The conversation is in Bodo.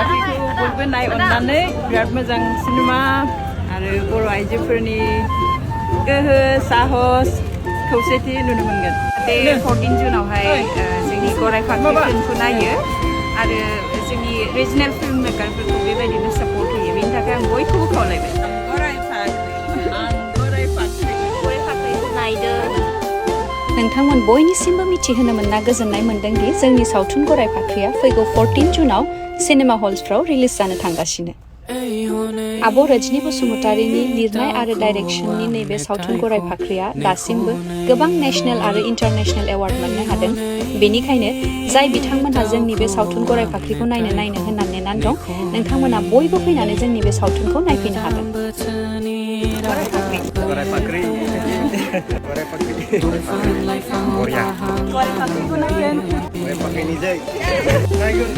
फाख्रिखौ बयबो नायअननानै बिराद मोजां सिनेमा आरो बर' आइजोफोरनि गोहो साहस खौसेथि नुनो मोनगोन। बे 14 जुनावहाय जोंनि गराय फाख्रि फिल्मखौ नायो आरो जोंनि रिजनेल फिल्म मेकारफोरखौ बेबायदिनो सापर्ट होयो। बेनि थाखाय आं बयखौबो खावलायबाय। गराय फाख्रिखौ नायदो। नोंथांमोन बयनिसिमबो मिथिहोनो मोनना गोजोननाय मोन्दोंदि जोंनि सावथुन गराय फाख्रिया फैगौ 14 जुनाव सिनेमा हल्सफ्राव रिलिज जानो थांगासिनो। आब' रजनी बसुमतारीनि लिरनाय आरो डाइरेक्शननि नैबे सावथुन गराय फाख्रिया दासिमबो गोबां नेशनेल आरो इन्टारनेशनेल एवार्ड मोननो हादों। बेनिखायनो जाय बिथांमोनहा जोंनि बे सावथुन गराय फाख्रिखौ नायनो होननानै नेनानै दं, नोंथांमोना बयबो फैनानै जोंनि बे सावथुनखौ नायफैनो हागोन। गराय फाख्रि गराय फाख्रि बरिया गराय फाख्रिखौ नायगोन। गराय फाख्रिनि जै नायगोन